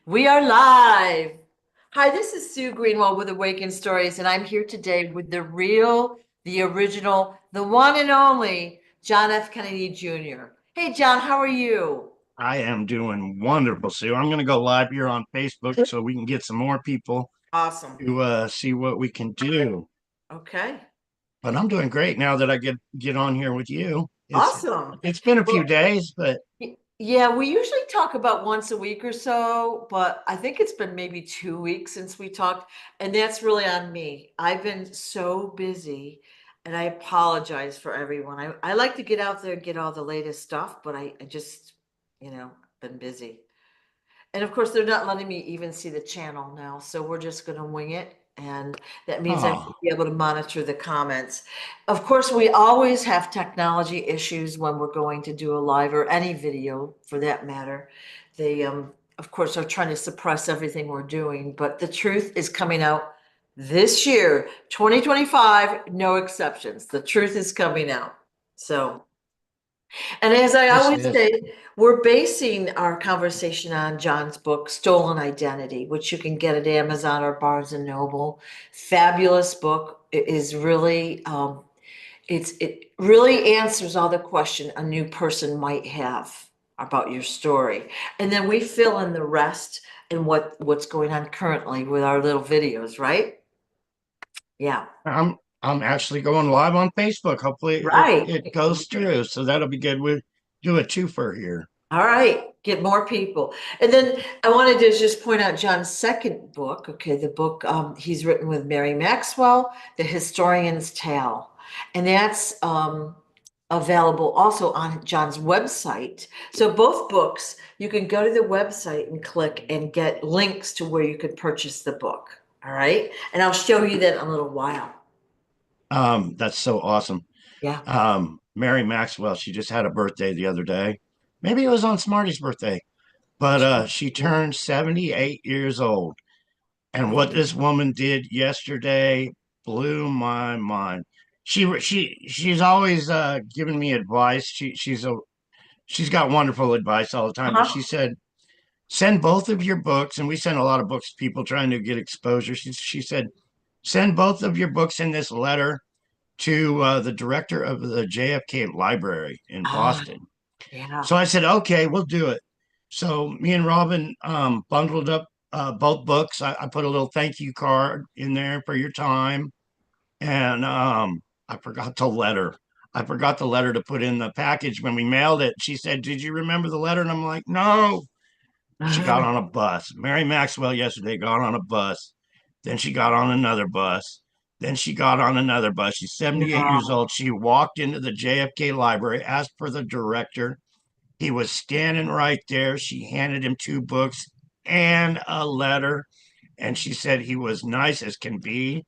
We are live. Hi, this is Sue Greenwald with Awaken Stories, and I'm here today with the real, the original, the one and only John F. Kennedy Jr. Hey, John, how are you? I am doing wonderful, Sue. I'm going to go live here on Facebook so we can get some more people Awesome. to see what we can do. Okay. But I'm doing great now that I get on here with you. Awesome. It's been a few Well, days, but yeah, we usually talk about once a week or so, but I think it's been maybe 2 weeks since we talked, and that's really on me. I've been so busy, and I apologize for everyone. I like to get out there and get all the latest stuff, but I just, been busy. And of course, they're not letting me even see the channel now, so we're just gonna wing it, and that means I oh, won't be able to monitor the comments. Of course, we always have technology issues when we're going to do a live or any video for that matter. They, of course, are trying to suppress everything we're doing, but the truth is coming out this year, 2025, no exceptions. The truth is coming out. So. And as I yes, always yes. say, we're basing our conversation on John's book, Stolen Identity, which you can get at Amazon or Barnes and Noble. Fabulous book. It is really, it really answers all the question a new person might have about your story. And then we fill in the rest and what's going on currently with our little videos, right? Yeah. I'm actually going live on Facebook. Hopefully Right. it goes through. So that'll be good. We'll do a twofer here. All right, get more people. And then I wanted to just point out John's second book. Okay, the book he's written with Mary Maxwell, The Historian's Tale. And that's available also on John's website. So both books, you can go to the website and click and get links to where you could purchase the book. All right. And I'll show you that in a little while. That's so awesome. Yeah. Mary Maxwell, she just had a birthday the other day. Maybe it was on Smarty's birthday, but she turned 78 years old. And what this woman did yesterday blew my mind. She's always giving me advice. She's got wonderful advice all the time. But Uh-huh. she said, send both of your books, and we send a lot of books to people trying to get exposure. She said, send both of your books in this letter to the director of the JFK Library in Ah, Boston. yeah. So I said, okay, we'll do it. So me and Robin bundled up both books. I put a little thank you card in there for your time. And I forgot the letter. I forgot the letter to put in the package when we mailed it. She said, did you remember the letter? And I'm like, no. She got on a bus. Mary Maxwell yesterday got on a bus. Then she got on another bus. Then she got on another bus. She's 78 years No. old. She walked into the JFK library, asked for the director. He was standing right there. She handed him two books and a letter, and she said he was nice as can be.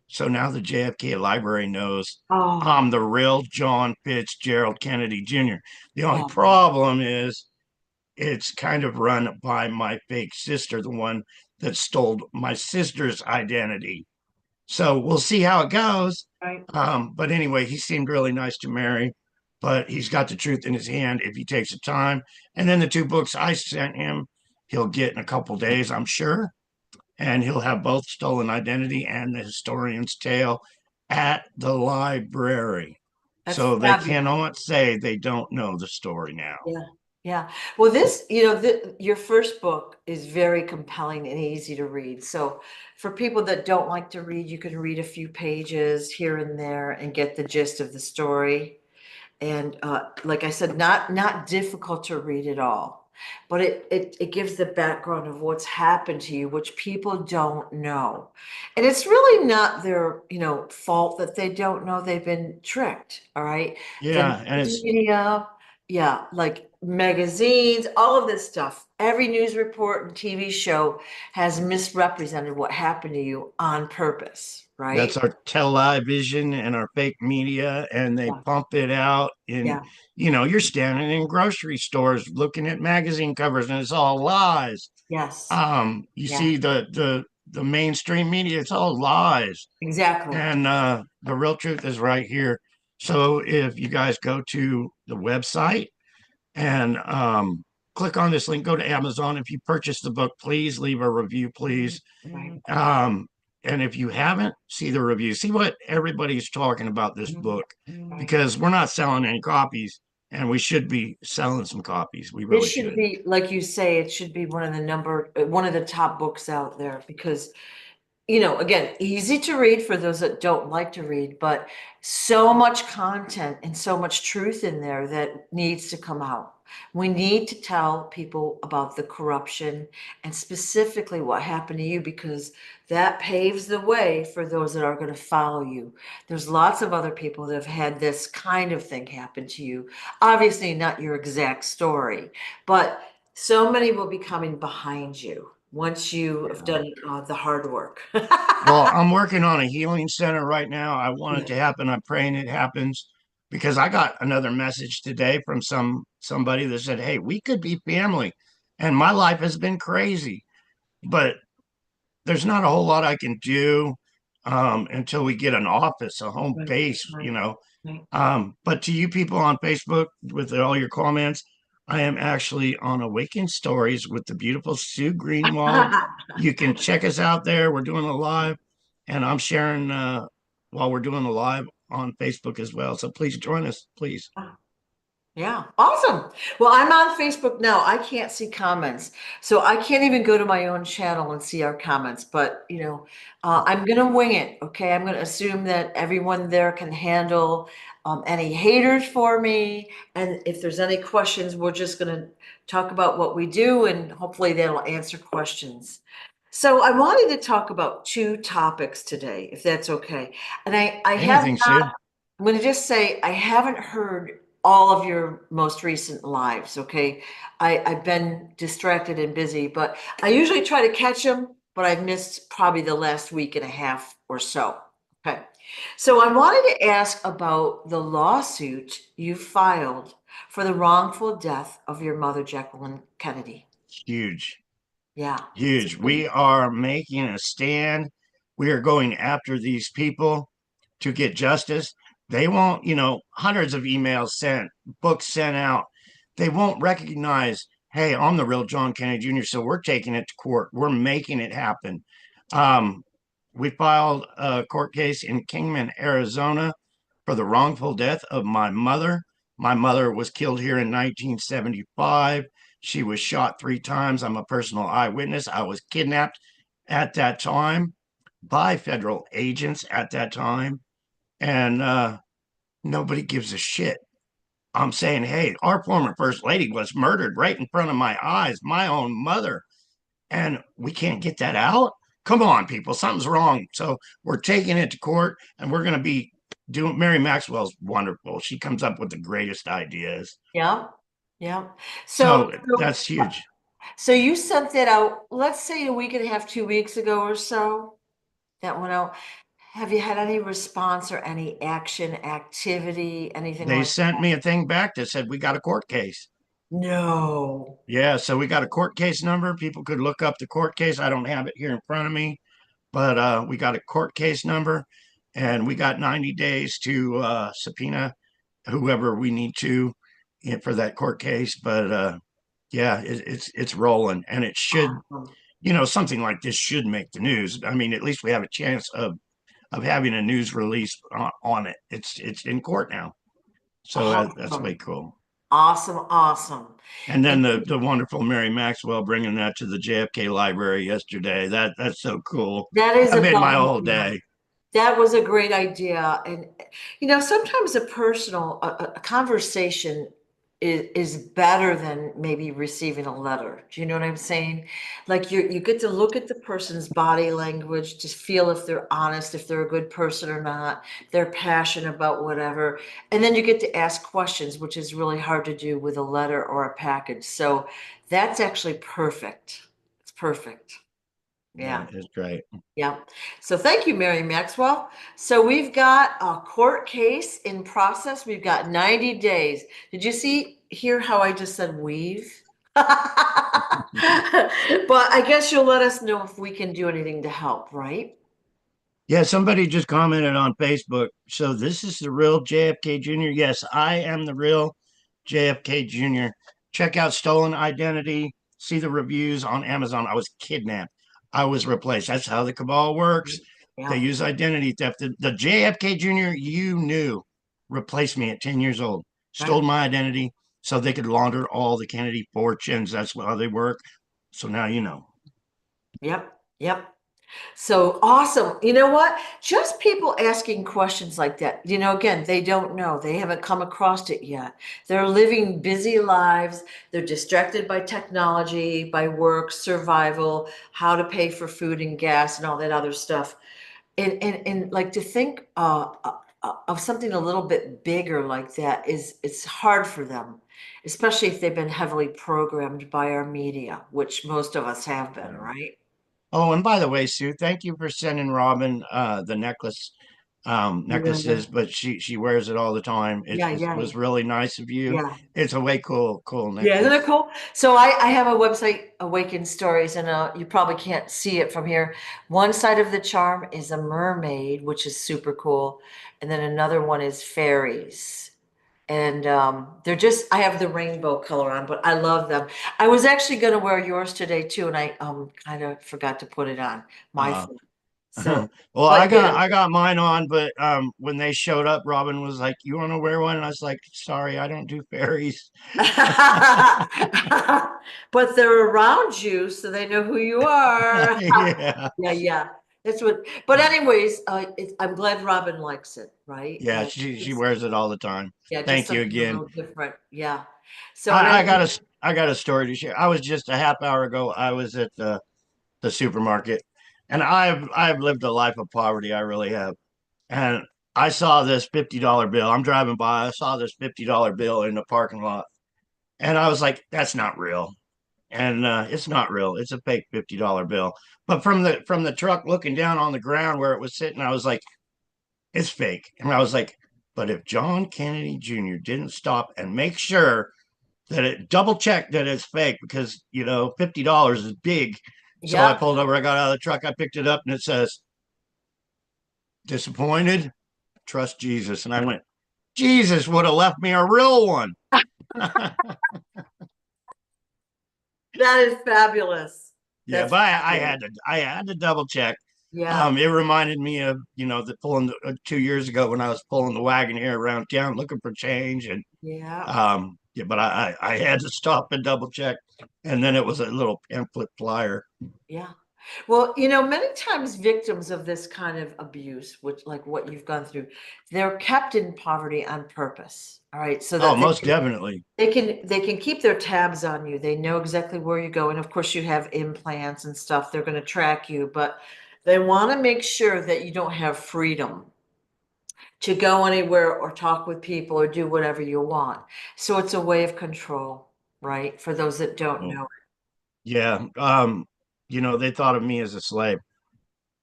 So now the JFK library knows Oh, I'm the real John Fitzgerald Kennedy Jr. The only oh. problem is it's kind of run by my fake sister, the one that stole my sister's identity. So we'll see how it goes. Right. But anyway, he seemed really nice to Mary, but he's got the truth in his hand if he takes the time. And then the two books I sent him, he'll get in a couple days, I'm sure. And he'll have both Stolen Identity and The Historian's Tale at the library. That's So they fabulous. cannot say they don't know the story now. Yeah. Yeah. Well, your first book is very compelling and easy to read. So for people that don't like to read, you can read a few pages here and there and get the gist of the story. And like I said, not difficult to read at all, but it gives the background of what's happened to you, which people don't know. And it's really not their, fault that they don't know they've been tricked. All right. The Yeah, and news it's media, yeah, like magazines, all of this stuff, every news report and TV show has misrepresented what happened to you on purpose, that's right? our television and our fake media, and they Yeah. pump it out in, Yeah. you're standing in grocery stores looking at magazine covers, and it's all lies. Yes. You Yeah. see the mainstream media, it's all lies. Exactly. And the real truth is right here. So if you guys go to the website and click on this link, go to Amazon. If you purchase the book, please leave a review, please. Right. Um, and if you haven't, see the review, see what everybody's talking about this book, Right. because we're not selling any copies, and we should be selling some copies. We It really should should. be, like you say, it should be one of the top books out there because again, easy to read for those that don't like to read, but so much content and so much truth in there that needs to come out. We need to tell people about the corruption and specifically what happened to you because that paves the way for those that are going to follow you. There's lots of other people that have had this kind of thing happen to you. Obviously, not your exact story, but so many will be coming behind you once you have Yeah. done the hard work. Well, I'm working on a healing center right now. I want it Yeah. to happen. I'm praying it happens, because I got another message today from somebody that said, "Hey, we could be family." And my life has been crazy, but there's not a whole lot I can do until we get an office, a home Right, base, right, right. But to you people on Facebook with all your comments, I am actually on Awakened Stories with the beautiful Sue Greenwald. You can check us out there. We're doing a live, and I'm sharing while we're doing a live on Facebook as well. So please join us, please. Yeah, awesome. Well, I'm on Facebook now. I can't see comments, so I can't even go to my own channel and see our comments. But I'm gonna wing it. Okay, I'm gonna assume that everyone there can handle any haters for me, and if there's any questions, we're just gonna talk about what we do, and hopefully they'll answer questions. So I wanted to talk about two topics today, if that's okay. And I have Anything, not. Sue? I'm going to just say I haven't heard all of your most recent lives, okay? I've been distracted and busy, but I usually try to catch them, but I've missed probably the last week and a half or so. Okay. So I wanted to ask about the lawsuit you filed for the wrongful death of your mother, Jacqueline Kennedy. Huge. Yeah. Huge. We are making a stand. We are going after these people to get justice. They won't, hundreds of emails sent, books sent out. They won't recognize, hey, I'm the real John Kennedy Jr. So we're taking it to court. We're making it happen. Um, we filed a court case in Kingman, Arizona for the wrongful death of my mother. My mother was killed here in 1975. She was shot 3 times. I'm a personal eyewitness. I was kidnapped at that time by federal agents at that time. And nobody gives a shit. I'm saying, hey, our former first lady was murdered right in front of my eyes, my own mother, and we can't get that out. Come on, people, something's wrong. So we're taking it to court, and we're going to be doing. Mary Maxwell's wonderful. She comes up with the greatest ideas. Yeah. Yeah. So, So so that's huge. So you sent that out, let's say a week and a half, 2 weeks ago or so, that went out. Have you had any response or any action, activity, anything They like sent that? me a thing back that said we got a court case. No. Yeah, so we got a court case number. People could look up the court case. I don't have it here in front of me, but we got a court case number, and we got 90 days to subpoena whoever we need to for that court case. But yeah, it's rolling, and it should, Awesome. something like this should make the news. I mean, at least we have a chance of having a news release on it. It's in court now, so that's way Awesome. cool. Awesome. Awesome. And And then the wonderful Mary Maxwell bringing that to the JFK library yesterday. That's so cool. that is That a made my bonus. whole day. That was a great idea. And sometimes a conversation is better than maybe receiving a letter. Do you know what I'm saying? Like you get to look at the person's body language to feel if they're honest, if they're a good person or not, they're passionate about whatever. And then you get to ask questions, which is really hard to do with a letter or a package. So that's actually perfect. It's perfect. Yeah, Yeah. it's great. Yeah. So thank you, Mary Maxwell. So we've got a court case in process. We've got 90 days. Did you hear how I just said we've? But I guess you'll let us know if we can do anything to help, right? Yeah, somebody just commented on Facebook. So this is the real JFK Jr. Yes, I am the real JFK Jr. check out Stolen Identity, see the reviews on Amazon. I was kidnapped. I was replaced. That's how the cabal works. They Yeah, use identity theft. The JFK Jr. you knew replaced me at 10 years old, stole right. my identity so they could launder all the Kennedy fortunes. That's how they work. So now you know. Yep, yep. So awesome. You know what? Just people asking questions like that. Again, they don't know. They haven't come across it yet. They're living busy lives. They're distracted by technology, by work, survival, how to pay for food and gas and all that other stuff. And like to think of something a little bit bigger like that is it's hard for them, especially if they've been heavily programmed by our media, which most of us have been, Yeah. right? Oh, and by the way, Sue, thank you for sending Robin the Yeah. necklaces, but she wears it all the time. Yeah, It yeah, was really nice of you. yeah. It's a way cool Yeah, isn't it necklace. cool? So I have a website, Awaken Stories, and you probably can't see it from here. One side of the charm is a mermaid, which is super cool, and then another one is fairies. And they're just, I have the rainbow color on, but I love them. I was actually going to wear yours today too, and I kind of forgot to put it on my Uh, phone. So, well, but yeah. I got mine on, but when they showed up, Robin was like, "You want to wear one?" And I was like, "Sorry, I don't do fairies." But they're around you, so they know who you are. Yeah, Yeah, yeah. That's what, but anyways, I'm glad Robin likes it, right? yeah, And she it's, wears it all the time. yeah, just Thank you something a again. little different. Yeah. So, and I got a story to share. I was just a half hour ago. I was at the supermarket, and I've lived a life of poverty. I really have. And I saw this $50 bill. I'm driving by. I saw this $50 bill in the parking lot, and I was like, "That's not real." And it's not real. It's a fake $50 bill. But from the truck looking down on the ground where it was sitting, I was like, "It's fake." And I was like, "But if John Kennedy Jr. didn't stop and make sure that it double check that it's fake, because $50 is big." So I yeah. pulled over, I got out of the truck, I picked it up, and it says, "Disappointed? Trust Jesus." And I went, Jesus would have left me a real one. That is fabulous. Yeah, That's but fabulous. I had to double check. Yeah, It reminded me of the pulling 2 years ago when I was pulling the wagon here around town looking for change, and yeah, yeah, but I had to stop and double check, and then it was a little pamphlet flyer. yeah. Well, many times victims of this kind of abuse, which like what you've gone through, they're kept in poverty on purpose. All right, so Oh, that most definitely. they can keep their tabs on you. They know exactly where you go. And of course you have implants and stuff. They're going to track you, but they want to make sure that you don't have freedom to go anywhere or talk with people or do whatever you want. So it's a way of control, right? For those that don't Oh, know. yeah. They thought of me as a slave.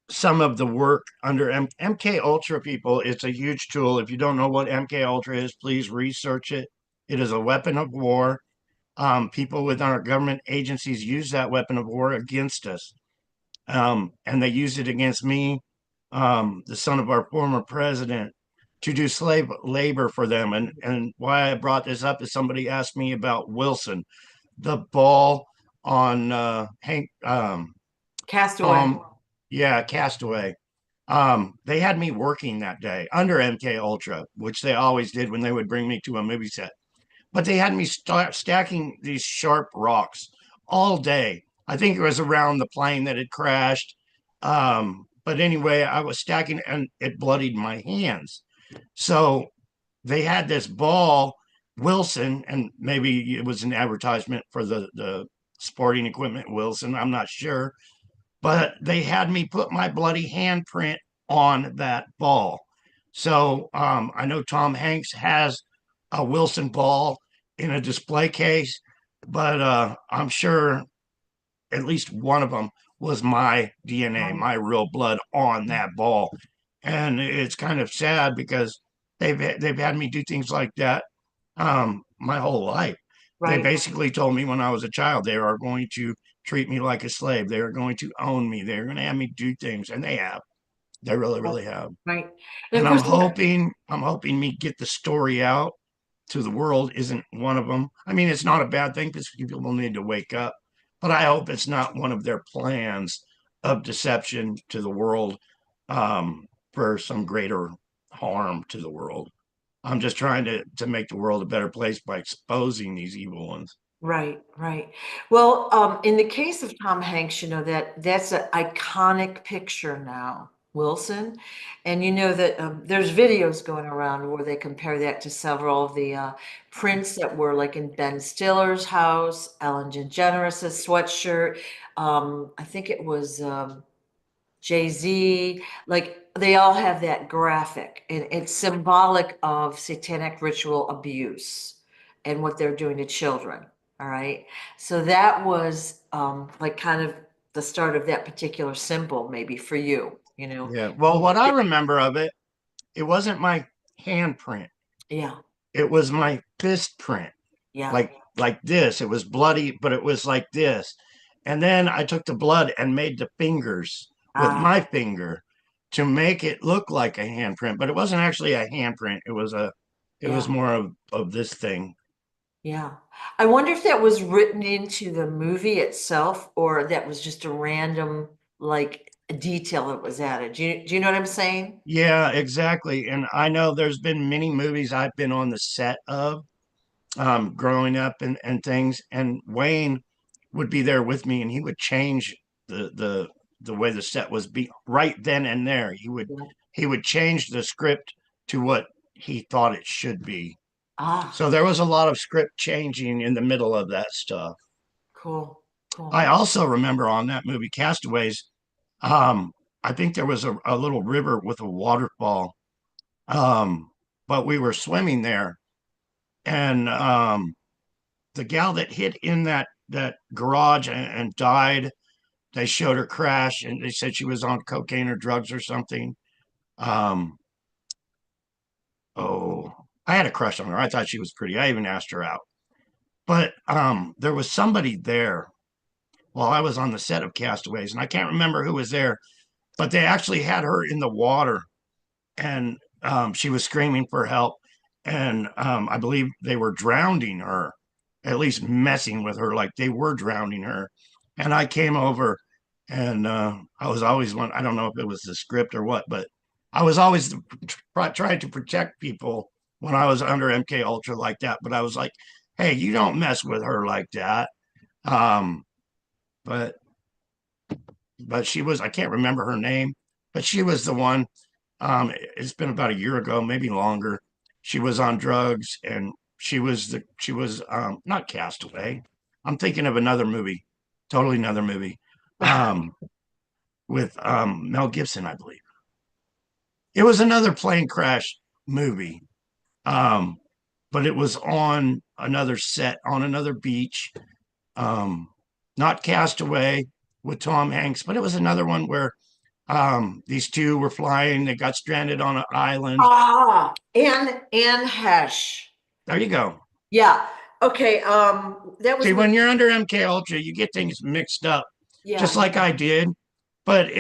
Some of the work under MK Ultra, people, it's a huge tool. If you don't know what MK Ultra is, please research it. It is a weapon of war. People within our government agencies use that weapon of war against us, and they used it against me, the son of our former president, to do slave labor for them. And why I brought this up is somebody asked me about Wilson, the ball on Hank Castaway. Tom, yeah, Castaway. They had me working that day under MK Ultra, which they always did when they would bring me to a movie set. But they had me stacking these sharp rocks all day. I think it was around the plane that had crashed. But anyway, I was stacking and it bloodied my hands. So they had this ball, Wilson, and maybe it was an advertisement for the sporting equipment Wilson. I'm not sure, but they had me put my bloody handprint on that ball. So I know Tom Hanks has a Wilson ball in a display case, but I'm sure at least one of them was my DNA, Right. my real blood on that ball. And it's kind of sad because they've had me do things like that my whole life. They Right. basically told me when I was a child they are going to treat me like a slave. They are going to own me. They're going to have me do things, and they have. They really, Right. really have. Right. And And of course, I'm hoping me get the story out to the world isn't one of them. I mean, it's not a bad thing because people need to wake up, but I hope it's not one of their plans of deception to the world, for some greater harm to the world. I'm just trying to make the world a better place by exposing these evil ones. Right, right. Well, in the case of Tom Hanks, that's an iconic picture now, Wilson. And you know that there's videos going around where they compare that to several of the prints that were like in Ben Stiller's house, Ellen DeGeneres' sweatshirt. I think it was Jay-Z, like they all have that graphic, and it's symbolic of satanic ritual abuse and what they're doing to children. All right. So that was like kind of the start of that particular symbol, maybe for you. Yeah. Well, what I remember of it, it wasn't my handprint. Yeah, It was my fist print, yeah. like this. It was bloody, but it was like this. And then I took the blood and made the fingers with Ah, my finger to make it look like a handprint, but it wasn't actually a handprint. It was yeah, more of this thing. yeah. I wonder if that was written into the movie itself or that was just a random like detail that was added. Do you know what I'm saying? Yeah, exactly. And I know there's been many movies I've been on the set of, growing up and things. And Wayne would be there with me, and he would change the way the set was be right then and there. Yeah. He would change the script to what he thought it should be. Ah, So there was a lot of script changing in the middle of that stuff. cool, cool. I also remember on that movie Castaways, I think there was a little river with a waterfall, um, but we were swimming there, and the gal that hit in that garage and died, they showed her crash, and they said she was on cocaine or drugs or something. Um, oh, I had a crush on her. I thought she was pretty. I even asked her out. But there was somebody there while I was on the set of Castaways, and I can't remember who was there, but they actually had her in the water, and she was screaming for help. And I believe they were drowning her, at least messing with her, like they were drowning her. And I came over, and I was always one. I don't know if it was the script or what, but I was always trying to protect people when I was under MK Ultra like that. But I was like, hey, you don't mess with her like that. Um, but she was, I can't remember her name, but she was the one. It's been about a year ago, maybe longer. She was on drugs, and she was not Castaway. I'm thinking of another movie, totally another movie, um, with Mel Gibson, I believe. It was another plane crash movie, um, but it was on another set on another beach. Um, Not Castaway with Tom Hanks, but it was another one where these two were flying. They got stranded on an island. Ah, Anne Hesh. There you go. Yeah. Okay. That was See, with when you're under MK Ultra, you get things mixed up, just yeah, like I did. But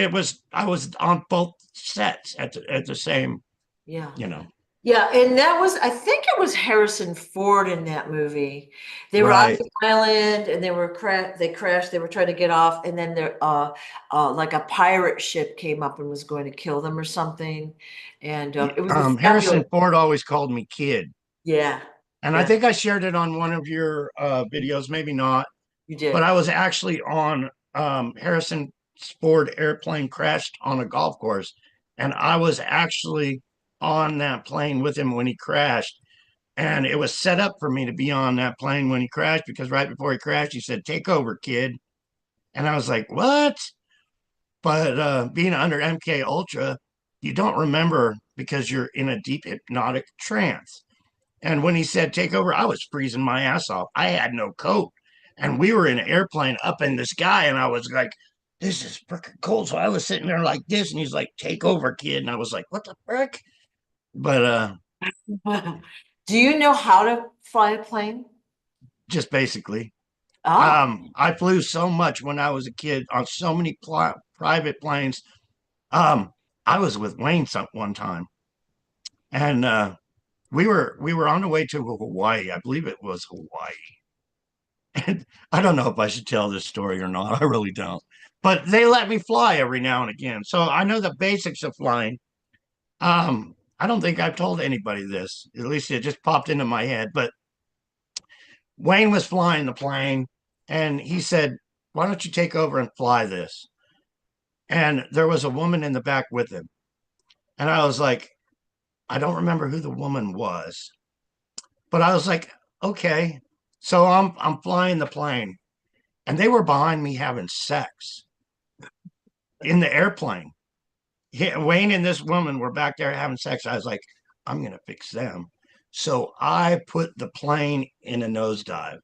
I was on both sets at the same, yeah. you know. Yeah, and that was I think it was Harrison Ford in that movie. They were on Right. the island and they crashed, they were trying to get off, and then there like a pirate ship came up and was going to kill them or something. And it was a Harrison fabulous. Ford always called me kid, Yeah, and I yeah, think I shared it on one of your videos, maybe not. you But did. I was actually on Harrison Ford airplane crashed on a golf course, and I was actually on that plane with him when he crashed. And it was set up for me to be on that plane when he crashed because right before he crashed, he said, "Take over, kid." And I was like, "What?" But being under MK Ultra, you don't remember because you're in a deep hypnotic trance. And when he said take over, I was freezing my ass off. I had no coat. And we were in an airplane up in the sky. And I was like, this is freaking cold. So I was sitting there like this. And he's like, take over, kid. And I was like, what the frick? But Do you know how to fly a plane? just basically, Ah, I flew so much when I was a kid on so many private planes. Um, I was with Wayne one time. And we were on the way to Hawaii. I believe it was Hawaii. And I don't know if I should tell this story or not. I really don't. But they let me fly every now and again. So I know the basics of flying. I don't think I've told anybody this. At least it just popped into my head. But Wayne was flying the plane and he said, "Why don't you take over and fly this?" And there was a woman in the back with him. And I was like, I don't remember who the woman was, but I was like, okay. So I'm flying the plane and they were behind me having sex in the airplane. Wayne and this woman were back there having sex. I was like, I'm gonna fix them. So I put the plane in a nosedive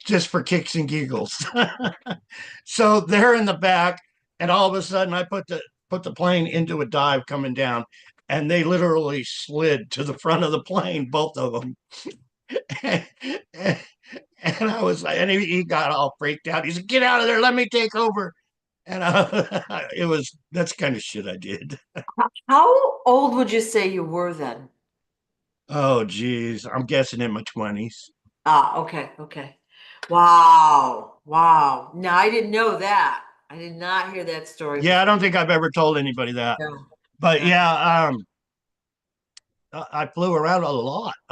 just for kicks and giggles. So they're in the back, and all of a sudden I put the plane into a dive coming down, and they literally slid to the front of the plane, both of them. And I was like, and he got all freaked out. He said, "Get out of there! Let me take over." And it was that's kind of shit I did. How old would you say you were then? Oh, geez, I'm guessing in my 20s. Ah, okay, okay. Wow, wow. Now I didn't know that. I did not hear that story Yeah, I before. don't think I've ever told anybody that. No, But no, yeah, I flew around a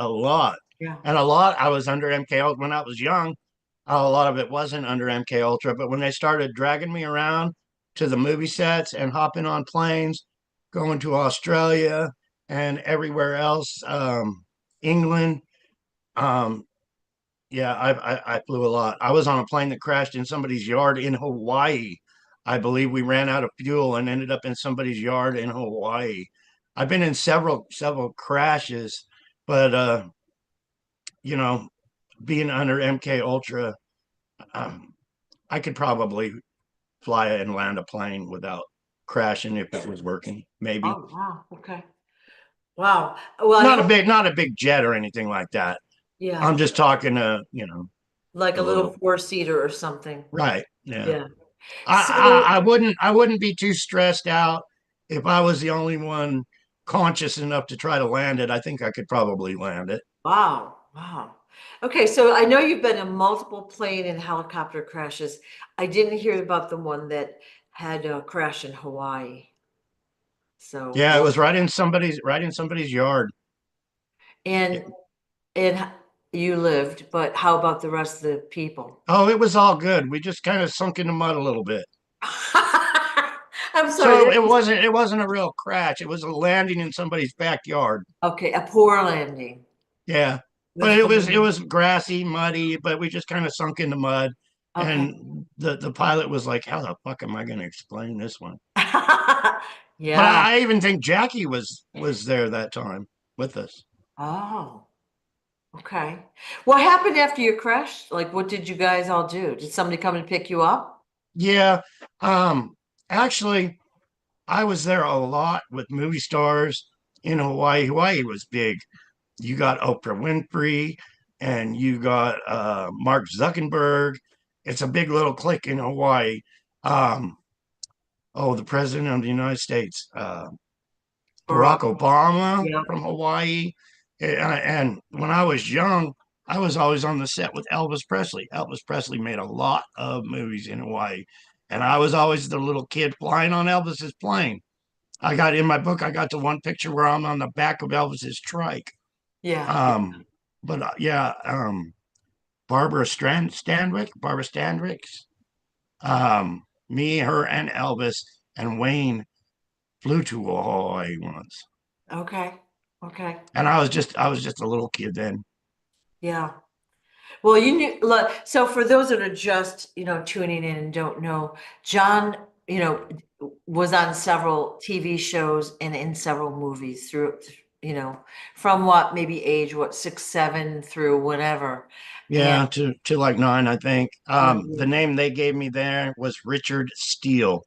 lot, yeah. and a lot. I was under MK Ultra when I was young. A lot of it wasn't under MK Ultra, but when they started dragging me around to the movie sets and hopping on planes, going to Australia and everywhere else, England. Um, yeah, I flew a lot. I was on a plane that crashed in somebody's yard in Hawaii. I believe we ran out of fuel and ended up in somebody's yard in Hawaii. I've been in several crashes, but you know, being under MK Ultra, um, I could probably fly and land a plane without crashing if it was working. Maybe Oh, wow. Okay. Wow. Well, I hope, not a big jet or anything like that. yeah, I'm just talking like a a little little four-seater or something. right. Yeah. Yeah. I So, wouldn't be too stressed out if I was the only one conscious enough to try to land it. I think I could probably land it. wow, wow. Okay, so I know you've been in multiple plane and helicopter crashes. I didn't hear about the one that had a crash in Hawaii. So, Yeah, it well, was right in somebody's yard. and and you lived, but how about the rest of the people? Oh, it was all good. We just kind of sunk in the mud a little bit. I'm sorry, So that is it wasn't a real crash. It was a landing in somebody's backyard. okay, a poor landing. Yeah. But That's poor. it was grassy, muddy, but we just kind of sunk in the mud. Okay. And the pilot was like, "How the fuck am I going to explain this one?" But Yeah. I even think Jackie was there that time with us. Oh, okay. What happened after you crashed? Like, what did you guys all do? Did somebody come and pick you up? Yeah. Um, Actually, I was there a lot with movie stars in Hawaii. Hawaii was big. You got Oprah Winfrey and you got Mark Zuckerberg. It's a big little clique in Hawaii. Um, oh, the president of the United States, Barack Barack. Obama Yeah. from Hawaii. And when I was young, I was always on the set with Elvis Presley. Elvis Presley made a lot of movies in Hawaii. And I was always the little kid flying on Elvis's plane. I got in my book, I got to one picture where I'm on the back of Elvis's trike. Yeah. But yeah, Barbara Stanwyck, me, her, and Elvis and Wayne flew to Hawaii once. Okay. Okay. And I was just a little kid then. Yeah. Well, you knew, look, so for those that are just, tuning in and don't know, John, was on several TV shows and in several movies through, you know, from what maybe age, what, 6, 7 through whatever. And Yeah, to like 9, I think. The yeah, name they gave me there was Richard Steele.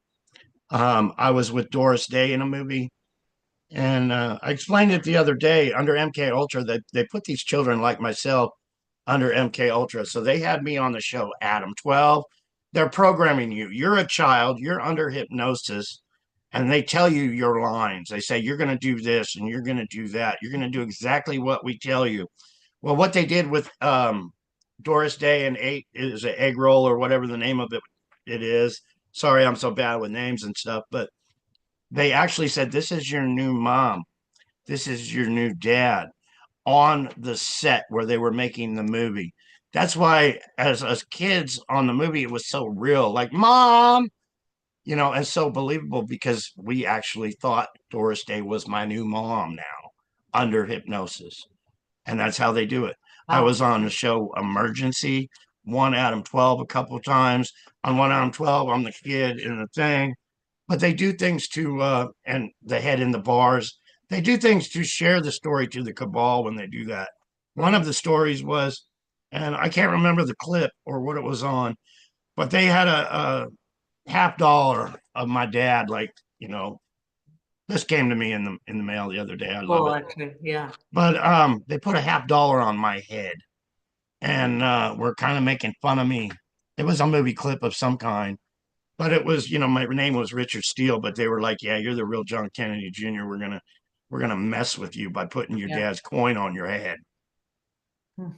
I was with Doris Day in a movie, and I explained it the other day under MK Ultra that they put these children like myself under MK Ultra. So they had me on the show Adam 12. They're programming you. You're a child, you're under hypnosis, and they tell you your lines. They say, you're going to do this and you're going to do that. You're going to do exactly what we tell you. Well, what they did with Doris Day and eight is an egg roll or whatever the name of it is. Sorry, I'm so bad with names and stuff, but they actually said, this is your new mom. This is your new dad on the set where they were making the movie. That's why, as kids on the movie, it was so real, like mom, and so believable because we actually thought Doris Day was my new mom now under hypnosis. And that's how they do it. I Wow. was on the show Emergency, One Adam 12 a couple of times. On One Adam 12, I'm the kid in the thing. But they do things to, and the head in the bars, they do things to share the story to the cabal when they do that. One of Right. the stories was, and I can't remember the clip or what it was on, but they had a $50 of my dad, like, you know, this came to me in the mail the other day. I love Cool, it. actually. Yeah. But they put a $50 on my head and were kind of making fun of me. It was a movie clip of some kind, but it was, my name was Richard Steele, but they were like, "Yeah, you're the real John Kennedy Jr. We're gonna mess with you by putting your Yeah. dad's coin on your head." Hmm.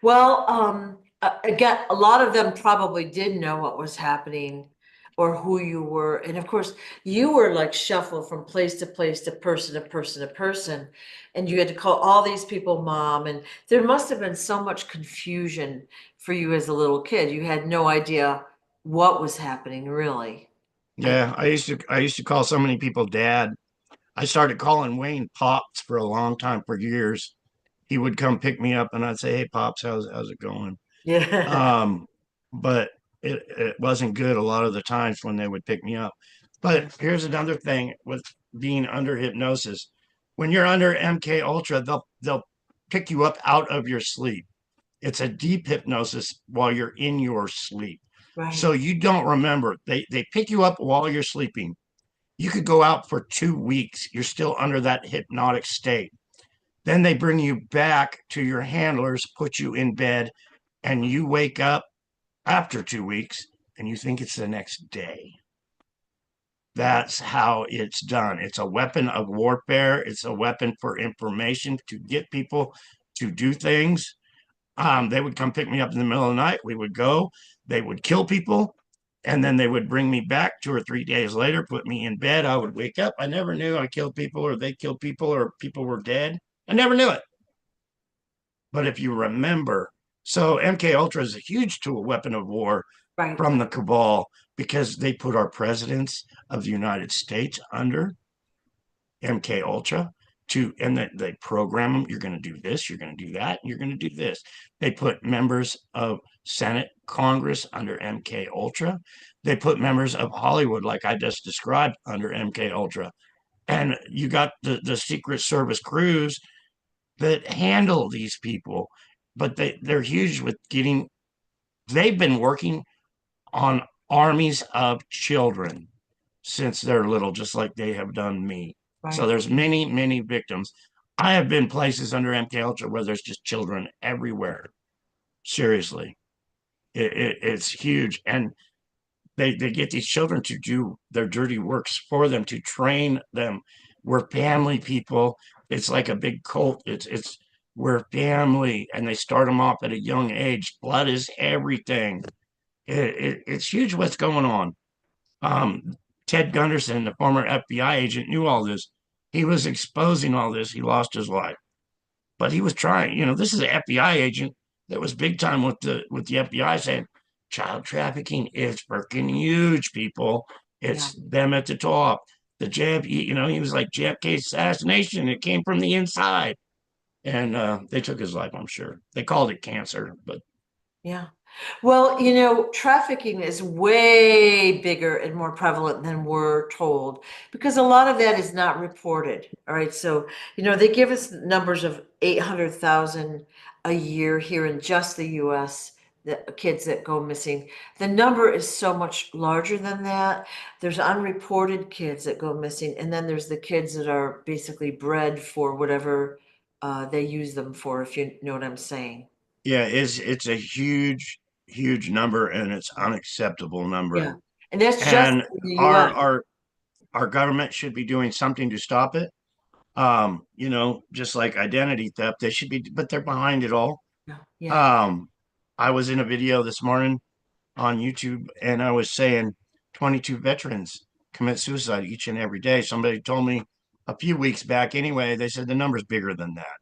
Well, again, a lot of them probably did know what was happening or who you were. And of course, you were like shuffled from place to place to person to person to person. And you had to call all these people mom. And there must have been so much confusion for you as a little kid. You had no idea what was happening, really. I, Yeah, I used to call so many people dad. I started calling Wayne Pops for a long time, for years. He would come pick me up, and I'd say, "Hey, Pops, how's it going?" yeah, Um, but it wasn't good a lot of the times when they would pick me up. yeah, But here's another thing with being under hypnosis. When you're under MK Ultra, they'll pick you up out of your sleep. It's a deep hypnosis while you're in your sleep. So right, you don't remember. They pick you up while you're sleeping. You could go out for 2 weeks. You're still under that hypnotic state. Then they bring you back to your handlers, put you in bed, and you wake up after 2 weeks and you think it's the next day. That's how it's done. It's a weapon of warfare. It's a weapon for information to get people to do things. They would come pick me up in the middle of the night. We would go, they would kill people, and then they would bring me back 2 or 3 days later, put me in bed. I would wake up. I never knew I killed people or they killed people or people were dead. I never knew it. But if you remember, so MK Ultra is a huge tool, weapon of war right, from the cabal because they put our presidents of the United States under MK Ultra and they program them. You're going to do this, you're going to do that, you're going to do this. They put members of Senate, Congress under MK Ultra. They put members of Hollywood, like I just described, under MK Ultra. And you got the Secret Service crews that handle these people, but they're huge with getting. They've been working on armies of children since they're little, just like they have done me. So right. there's many, many victims. I have been places under MK Ultra where there's just children everywhere. Seriously, it's huge, and they get these children to do their dirty works for them, to train them. We're family people. It's like a big cult. It's we're family, and they start them off at a young age. Blood is everything. It's huge what's going on. um, Ted Gunderson, the former FBI agent, knew all this. He was exposing all this. He lost his life, but he was trying. This is an FBI agent that was big time with the FBI, saying child trafficking is freaking huge. People, Yeah. it's them at the top. The JFK, he was like JFK assassination. It came from the inside, and they took his life. I'm sure they called it cancer, but Yeah. Well, trafficking is way bigger and more prevalent than we're told because a lot of that is not reported. All right. So, they give us numbers of 800,000 a year here in just the US, the kids that go missing. The number is so much larger than that. There's unreported kids that go missing, and then there's the kids that are basically bred for whatever they use them for, if you know what I'm saying. yeah, it's a huge, huge number, and it's unacceptable number. Yeah. And that's just And in the our US. our our government should be doing something to stop it. Just like identity theft, they should be, but they're behind it all. Yeah. Yeah. Um, I was in a video this morning on YouTube and I was saying 22 veterans commit suicide each and every day. Somebody told me a few weeks back anyway, they said the number's bigger than that.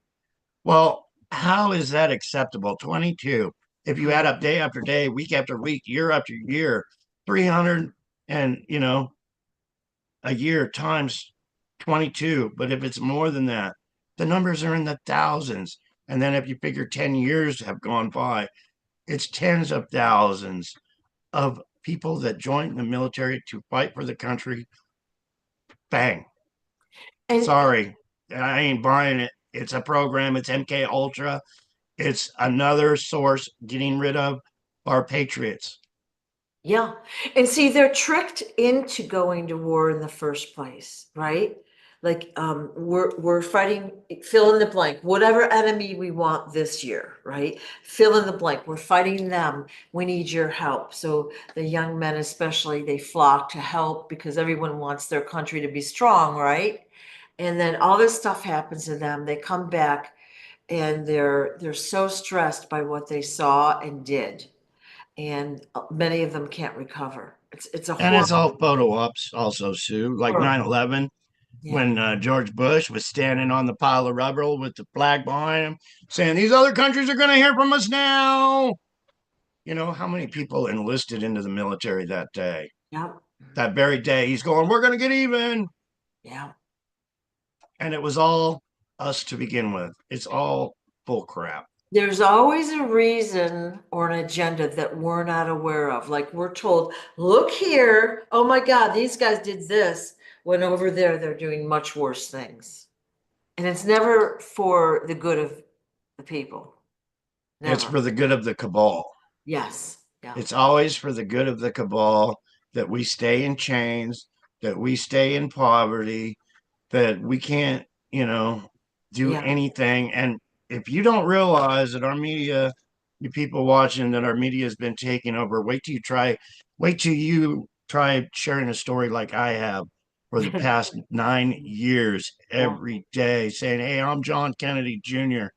Well, how is that acceptable? 22. If you add up day after day, week after week, year after year, 300 and, a year times 22. But if it's more than that, the numbers are in the thousands. And then if you figure 10 years have gone by, it's tens of thousands of people that joined the military to fight for the country. Bang. And Sorry, I ain't buying it. It's a program. It's MK Ultra. It's another source getting rid of our patriots. yeah. And see, they're tricked into going to war in the first place, right? Like, we're fighting, fill in the blank, whatever enemy we want this year, right? Fill in the blank. We're fighting them. We need your help. So the young men especially, they flock to help because everyone wants their country to be strong, right? And then all this stuff happens to them. They come back and they're so stressed by what they saw and did, and many of them can't recover. It's a And it's horrible, all photo ops, also, Sue, like horrible. 9/11 Yeah. when George Bush was standing on the pile of rubble with the flag behind him, saying, "These other countries are going to hear from us now." You know, how many people enlisted into the military that day? Yeah. That very day, he's going, "We're going to get even." Yeah. And it was all us to begin with. It's all bull crap. There's always a reason or an agenda that we're not aware of. Like we're told, look here. Oh my God, these guys did this. When over there, they're doing much worse things. And it's never for the good of the people. It's Never. for the good of the cabal. Yes. Yeah. It's always for the good of the cabal that we stay in chains, that we stay in poverty, that we can't, you know, do Yeah. anything. And if you don't realize that our media, you people watching, that our media has been taking over, wait till you try sharing a story like I have for the past 9 years Yeah. every day, saying, "Hey, I'm John Kennedy Jr."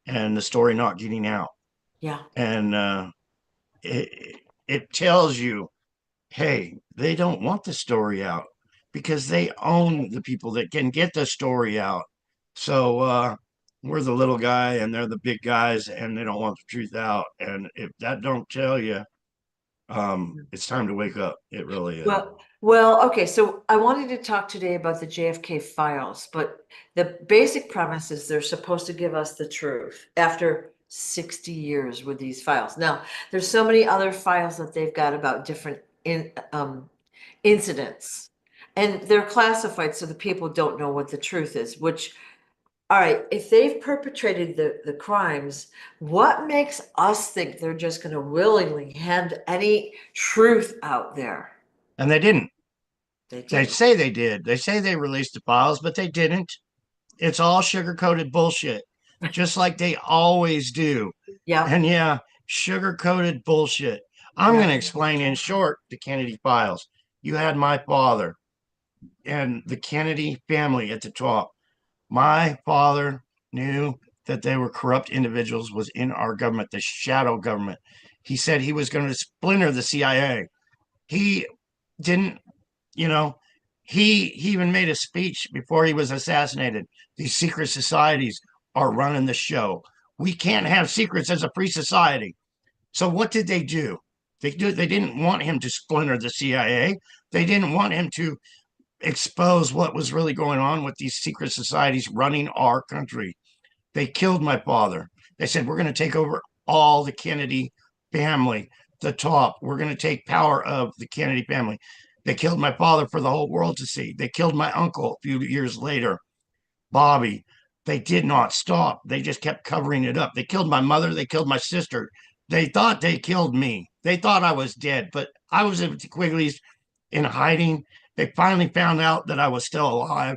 and the story not getting out. Yeah. And it tells you, hey, they don't want the story out because they own the people that can get the story out. So we're the little guy and they're the big guys and they don't want the truth out. And if that don't tell you, it's time to wake up. It really is. Okay. So I wanted to talk today about the JFK files, but the basic premise is they're supposed to give us the truth after 60 years with these files. Now, there's so many other files that they've got about different incidents, and they're classified so the people don't know what the truth is, which, all right, if they've perpetrated the crimes, what makes us think they're just going to willingly hand any truth out there? And they didn't. They They didn't. say they did. They say they released the files, but they didn't. It's all sugar coated bullshit, just like they always do. Yeah. And yeah, sugar coated bullshit. I'm Yeah. going to explain in short the Kennedy files. You had my father and the Kennedy family at the top. My father knew that they were corrupt individuals, was in our government, the shadow government. He said he was going to splinter the CIA. He didn't, you know, he even made a speech before he was assassinated. These secret societies are running the show. We can't have secrets as a free society. So what did they do? They didn't want him to splinter the CIA. They didn't want him to expose what was really going on with these secret societies running our country. They killed my father. They said, we're going to take over all the Kennedy family, the top. We're going to take power of the Kennedy family. They killed my father for the whole world to see. They killed my uncle a few years later, Bobby. They did not stop. They just kept covering it up. They killed my mother. They killed my sister. They thought they killed me. They thought I was dead, but I was at Quigley's in hiding. They finally found out that I was still alive,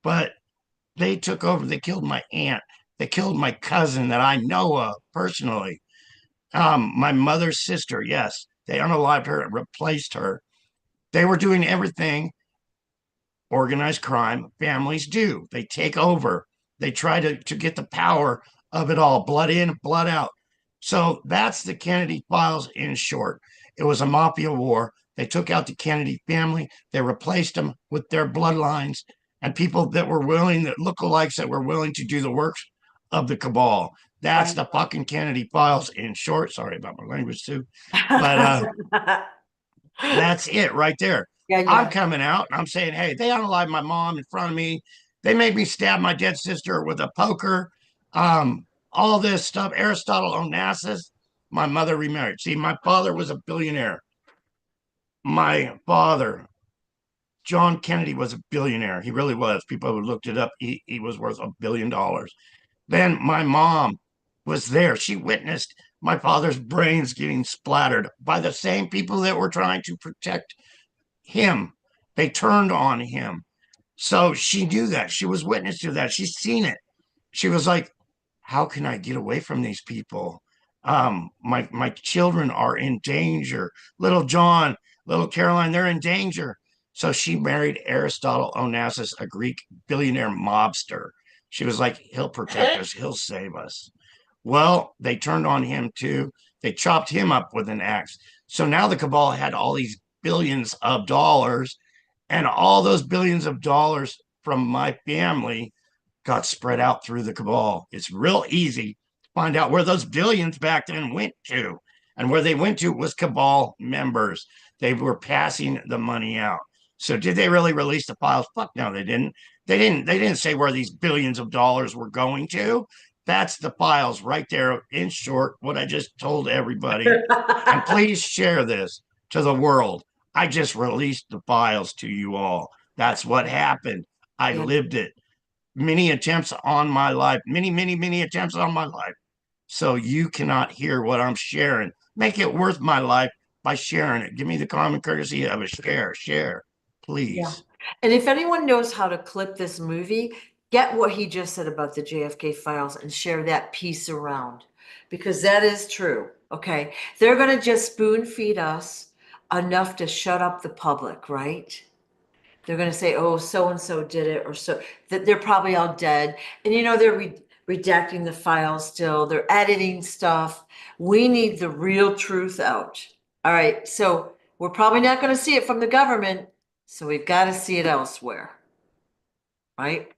but they took over. They killed my aunt. They killed my cousin that I know of personally. My mother's sister, yes, they unalived her and replaced her. They were doing everything organized crime families do. They take over. They try to get the power of it all, blood in, blood out. So that's the Kennedy files in short. It was a mafia war. They took out the Kennedy family. They replaced them with their bloodlines and people that were willing, that lookalikes that were willing to do the work of the cabal. That's Right. the fucking Kennedy files in short. Sorry about my language too, but that's it right there. Yeah, I'm yeah. coming out and I'm saying, hey, they unalived my mom in front of me. They made me stab my dead sister with a poker. All this stuff. Aristotle Onassis, my mother remarried. See, my father was a billionaire. My father, John Kennedy, was a billionaire. He really was. People who looked it up, he was worth $1 billion. Then my mom was there. She witnessed my father's brains getting splattered by the same people that were trying to protect him. They turned on him. So she knew that. She was witness to that. She's seen it. She was like, how can I get away from these people? My children are in danger. Little John, little Caroline, they're in danger. So she married Aristotle Onassis, a Greek billionaire mobster. She was like, he'll protect us, he'll save us. Well, they turned on him too. They chopped him up with an axe. So now the cabal had all these billions of dollars, and all those billions of dollars from my family got spread out through the cabal. It's real easy to find out where those billions back then went to. And where they went to was cabal members. They were passing the money out. So did they really release the files? Fuck no, they didn't. They didn't say where these billions of dollars were going to. That's the files right there in short, what I just told everybody. And please share this to the world. I just released the files to you all. That's what happened. I Yeah. lived it. Many attempts on my life, many attempts on my life. So you cannot hear what I'm sharing. Make it worth my life by sharing it. Give me the common courtesy of a share, Yeah. please. And if anyone knows how to clip this movie, get what he just said about the JFK files and share that piece around because that is true. Okay. They're going to just spoon feed us enough to shut up the public, right? They're going to say, oh, so and so did it, or so that they're probably all dead. And they're redacting the files still, they're editing stuff. We need the real truth out. All right. So we're probably not going to see it from the government. So we've got to see it elsewhere. Right.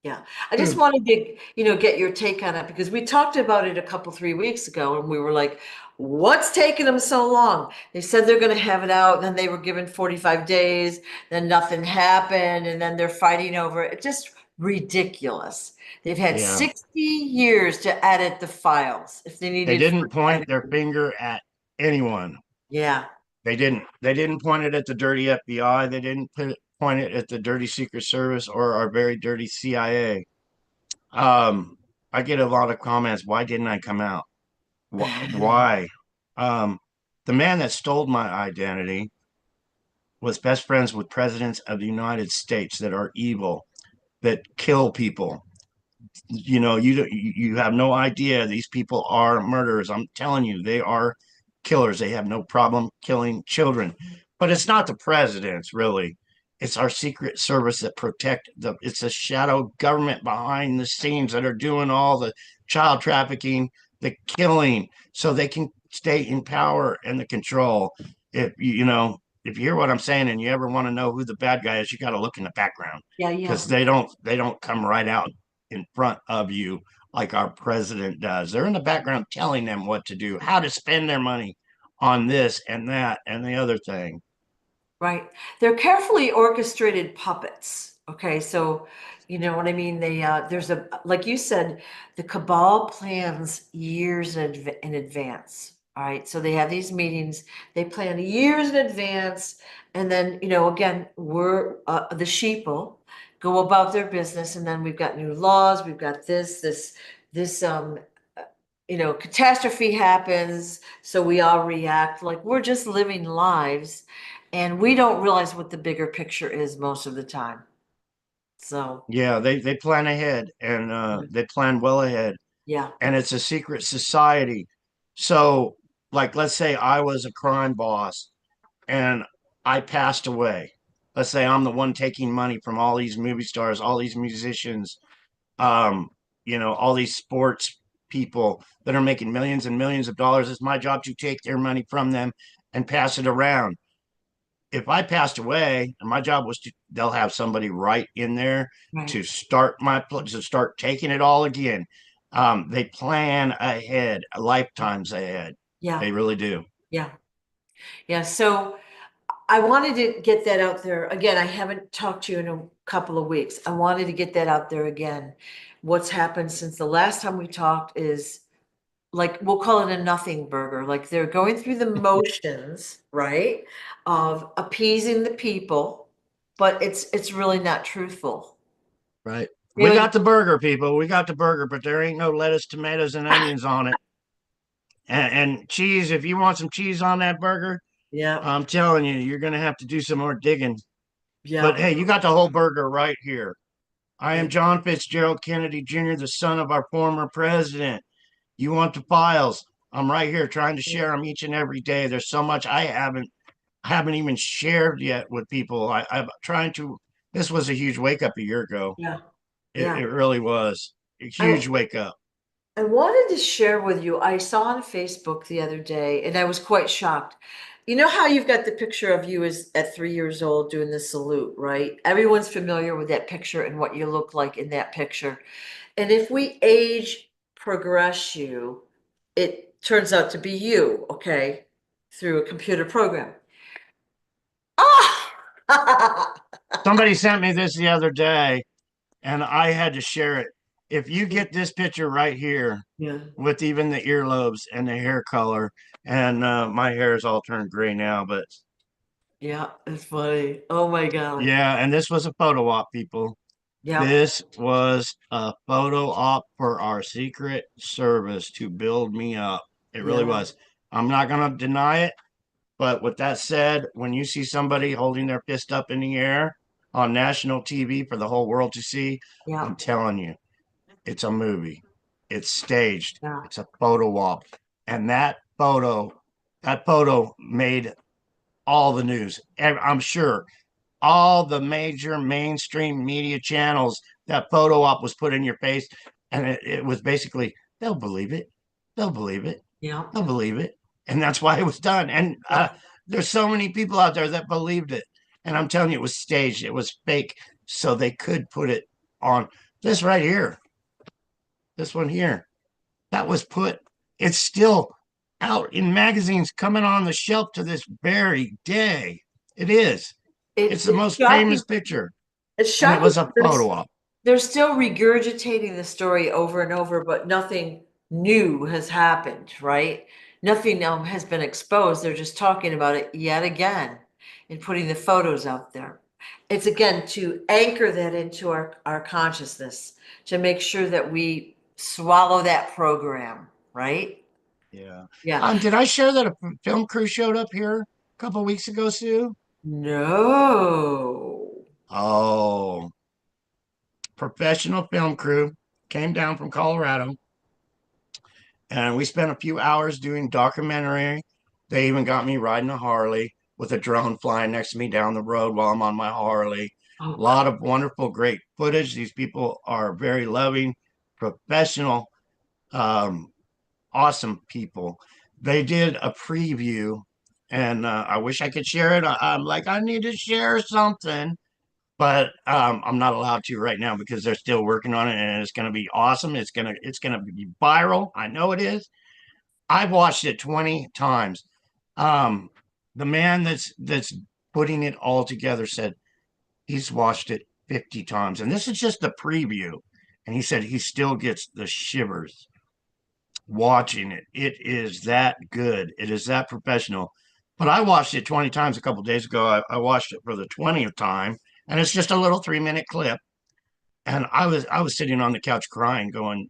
Yeah. I just wanted to, get your take on it because we talked about it a couple, 3 weeks ago and we were like, what's taking them so long? They said they're going to have it out and then they were given 45 days, then nothing happened and then they're fighting over it. It's just ridiculous. They've had Yeah. 60 years to edit the files if they They needed for didn't point their editing. finger at anyone. Yeah. They didn't point it at the dirty FBI. They didn't point it at the dirty Secret Service or our very dirty CIA. Um, I get a lot of comments. Why didn't I come out? Why? Um, the man that stole my identity was best friends with presidents of the United States that are evil, that kill people. You have no idea these people are murderers. I'm telling you, they are killers. They have no problem killing children. But it's not the presidents, really. It's our secret service that protect the it's a shadow government behind the scenes that are doing all the child trafficking, the killing, so they can stay in power and the control. If you hear what I'm saying and you ever want to know who the bad guy is, you got to look in the background Yeah, because yeah. they don't come right out in front of you like our president does. They're in the background telling them what to do, how to spend their money on this and that and the other thing. Right. They're carefully orchestrated puppets. Okay, so you know what I mean? There's like you said, the cabal plans years in advance. All right, so they have these meetings, they plan years in advance, and then, again, we're the sheeple go about their business, and then we've got new laws, we've got this catastrophe happens, so we all react like we're just living lives and we don't realize what the bigger picture is most of the time. So, Yeah, they plan ahead and they plan well ahead, yeah. and it's a secret society. So, like, let's say I was a crime boss and I passed away. let's say I'm the one taking money from all these movie stars, all these musicians, um, all these sports people that are making millions and millions of dollars. It's my job to take their money from them and pass it around. If I passed away and my job was to, they'll have somebody right in there Right. to start taking it all again. They plan ahead, lifetimes ahead. Yeah. They really do. Yeah. Yeah. So I wanted to get that out there. Again, I haven't talked to you in a couple of weeks. I wanted to get that out there again. What's happened since the last time we talked is, like, we'll call it a nothing burger. Like, they're going through the motions, right? Of appeasing the people, but it's really not truthful. Right. You We know, got the burger, people. We got the burger, but there ain't no lettuce, tomatoes, and onions on it. And cheese. If you want some cheese on that burger, yeah, I'm telling you, you're gonna have to do some more digging. But yeah, hey, you got the whole burger right here. I yeah, am John Fitzgerald Kennedy Jr., the son of our former president. You want the files? I'm right here trying to share them each and every day. There's so much I haven't even shared yet with people. I'm trying to. This was a huge wake up a year ago. yeah, It, yeah. it really was a I huge wake up. I wanted to share with you, I saw on Facebook the other day, and I was quite shocked. You know how you've got the picture of you as at 3 years old doing the salute, right? Everyone's familiar with that picture and what you look like in that picture. And if we age progress you, it turns out to be you, okay, through a computer program. Ah! Somebody sent me this the other day, and I had to share it. If you get this picture right here, Yeah, with even the earlobes and the hair color, and my hair is all turned gray now, but yeah, it's funny. Oh my God. yeah, and this was a photo op, people. Yeah, This was a photo op for our Secret Service to build me up. It really yeah, was. I'm not going to deny it. But with that said, when you see somebody holding their fist up in the air on national TV for the whole world to see, yeah, I'm telling you, it's a movie. It's staged. yeah, It's a photo op. And that photo made all the news. And I'm sure all the major mainstream media channels, that photo op was put in your face. And it was basically, they'll believe it. They'll believe it. yeah, They'll believe it. And that's why it was done. And yeah. there's so many people out there that believed it. And I'm telling you, it was staged, it was fake. So they could put it on this right here, this one here. That was put, it's still out in magazines coming on the shelf to this very day. It is. It's the It's most famous shocking. picture. It's And it shocking. was a photo op. They're still regurgitating the story over and over, but nothing new has happened, right? Nothing has been exposed. They're just talking about it yet again and putting the photos out there. It's again to anchor that into our consciousness, to make sure that we swallow that program, right? Yeah. Yeah. Did I share that a film crew showed up here a couple of weeks ago, Sue? No. Oh, professional film crew came down from Colorado, and we spent a few hours doing documentary. They even got me riding a Harley with a drone flying next to me down the road while I'm on my Harley. A Oh, lot of wonderful, great footage. These people are very loving, professional, um, awesome people. They did a preview, and I wish I could share it. I'm like, I need to share something, but I'm not allowed to right now because they're still working on it, and it's going to be awesome. It's gonna be viral. I know it is. I've watched it 20 times. Um, the man that's putting it all together said he's watched it 50 times, and this is just the preview. And he said he still gets the shivers watching it. It is that good. It is that professional. But I watched it 20 times a couple of days ago. I watched it for the 20th time, and it's just a little 3 minute clip. And I was sitting on the couch crying, going,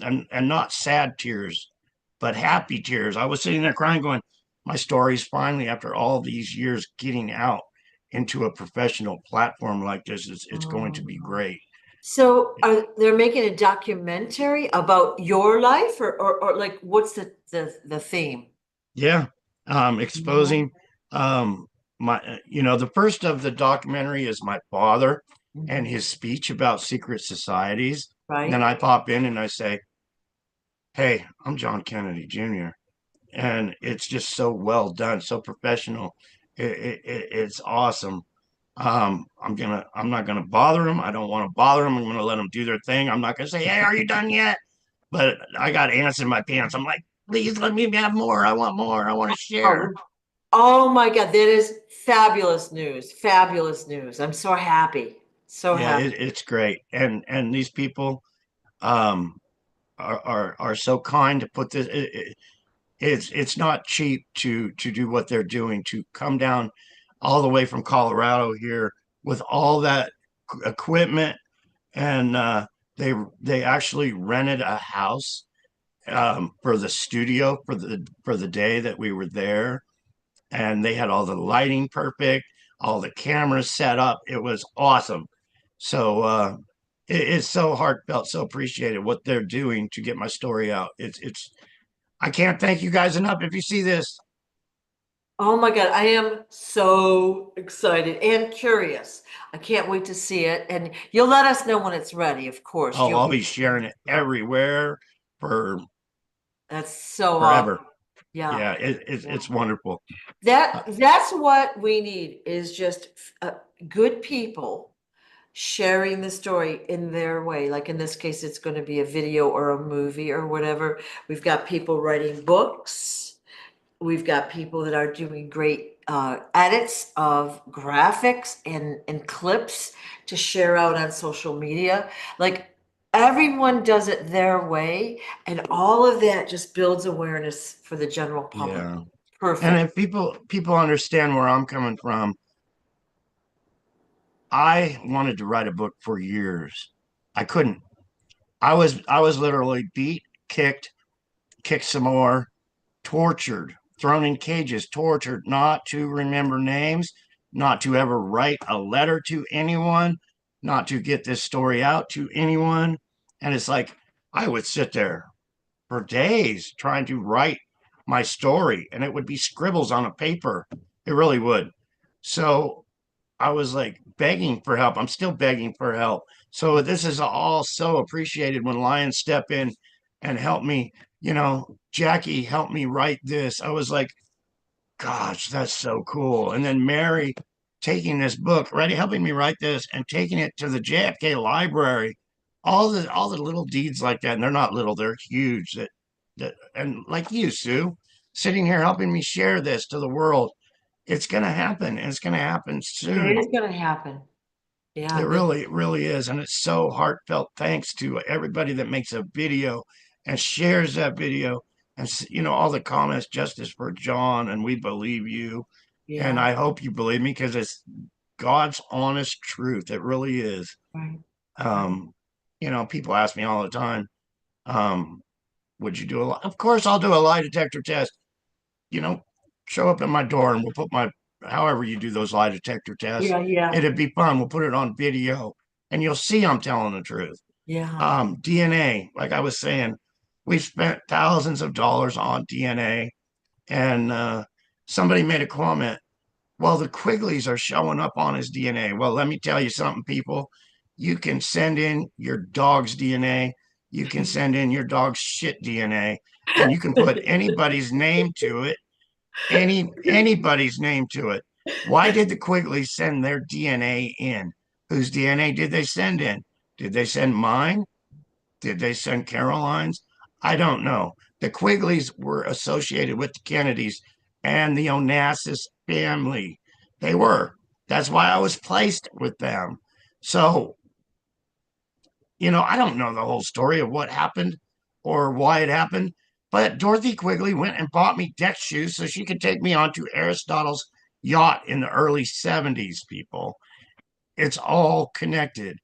and not sad tears, but happy tears. I was sitting there crying, going, my story's finally, after all these years, getting out into a professional platform like this. It's going to be oh. great. So are they're making a documentary about your life, or like what's the theme? Yeah. No. Exposing um the first of the documentary is my father and Mhm. his speech about secret societies. Then Right? I pop in and I say, "Hey, I'm John Kennedy Jr." And it's just so well done, so professional. It's awesome. I'm not gonna bother them. I don't want to bother them. I'm gonna let them do their thing. I'm not gonna say, "Hey, are you done yet?" But I got ants in my pants. I'm like, "Please let me have more. I want more. I want to share." Oh, oh my God, that is fabulous news. Fabulous news. I'm so happy. So Yeah, happy. it's great. And these people um are so kind to put this. It's not cheap to do what they're doing, to come down all the way from Colorado here with all that equipment, and they actually rented a house for the studio for the day that we were there, and they had all the lighting perfect, all the cameras set up. It was awesome. So it's so heartfelt, so appreciated what they're doing to get my story out. It's I can't thank you guys enough. If you see this, Oh my God, I am so excited and curious. I can't wait to see it. And you'll let us know when it's ready, of course. oh, I'll be sharing it everywhere for That's so forever. awesome. Yeah. Yeah, Yeah. it's wonderful. Uh, That's what we need is just good people sharing the story in their way. Like in this case, it's going to be a video or a movie or whatever. We've got people writing books. We've got people that are doing great edits of graphics and clips to share out on social media. Like everyone does it their way, and all of that just builds awareness for the general public. yeah, and Perfect. if people understand where I'm coming from, I wanted to write a book for years. I couldn't. I was literally beat, kicked some more, tortured, thrown in cages, tortured, not to remember names, not to ever write a letter to anyone, not to get this story out to anyone. And it's like I would sit there for days trying to write my story, and it would be scribbles on a paper. It really would. So I was like begging for help. I'm still begging for help. So this is all so appreciated when Lions step in and help me. Jackie helped me write this. I was like, gosh, that's so cool. And then Mary taking this book, right, helping me write this and taking it to the JFK library. All the little deeds like that, and they're not little, they're huge. That and like you, Sue, sitting here helping me share this to the world. It's gonna happen, and it's gonna happen It soon. is going to happen. It Yeah. really is. And it's so heartfelt. Thanks to everybody that makes a video and shares that video. And, all the comments, justice for John, and we believe you. And Yeah. I hope you believe me because it's God's honest truth. It really is. Right. Right. Um, people ask me all the time, um, would you do a lie? Of course, I'll do a lie detector test. you know, Show up at my door and we'll put however you do those lie detector tests. Yeah. Yeah. It'd be fun. We'll put it on video and you'll see I'm telling the truth. Yeah. DNA, like I was saying, we spent thousands of dollars on DNA, and somebody made a comment. Well, the Quigleys are showing up on his DNA. Well, let me tell you something, people. You can send in your dog's DNA. You can send in your dog's shit DNA, and you can put anybody's name to it, anybody's name to it. Why did the Quigleys send their DNA in? Whose DNA did they send in? Did they send mine? Did they send Caroline's? I don't know. The Quigleys were associated with the Kennedys and the Onassis family. They were. That's why I was placed with them. So, I don't know the whole story of what happened or why it happened, but Dorothy Quigley went and bought me deck shoes so she could take me onto Aristotle's yacht in the early 70s, people. It's all connected.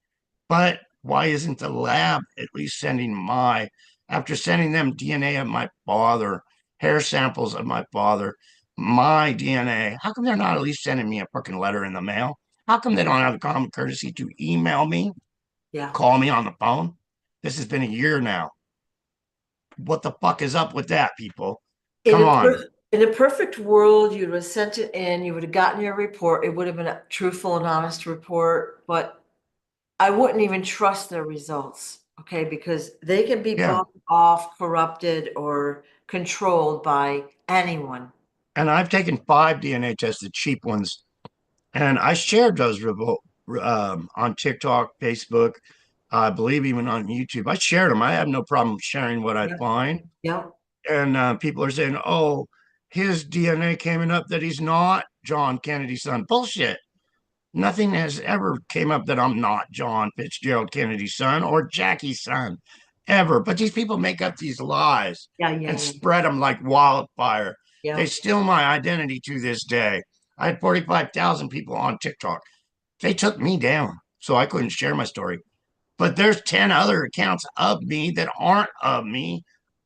But why isn't the lab at least sending after sending them DNA of my father, hair samples of my father, my DNA? How come they're not at least sending me a fucking letter in the mail? How come they don't have the common courtesy to email me, Yeah. call me on the phone? This has been a year now. What the fuck is up with that, people? Come And on. In a perfect world, you would have sent it in, you would have gotten your report. It would have been a truthful and honest report, but I wouldn't even trust their results, okay? Because they can be Yeah. bought off, corrupted, or controlled by anyone. And I've taken 5 DNA tests, the cheap ones, and I shared those on TikTok, Facebook, I believe even on YouTube. I shared them. I have no problem sharing what I Yep, find. yep, And people are saying, oh, his DNA came up that he's not John Kennedy's son. Bullshit. Nothing has ever came up that I'm not John Fitzgerald Kennedy's son or Jackie's son, ever. But these people make up these lies yeah, and yeah, spread them like wildfire. yeah, They steal my identity to this day. I had 45,000 people on TikTok. They took me down, so I couldn't share my story. But there's 10 other accounts of me that aren't of me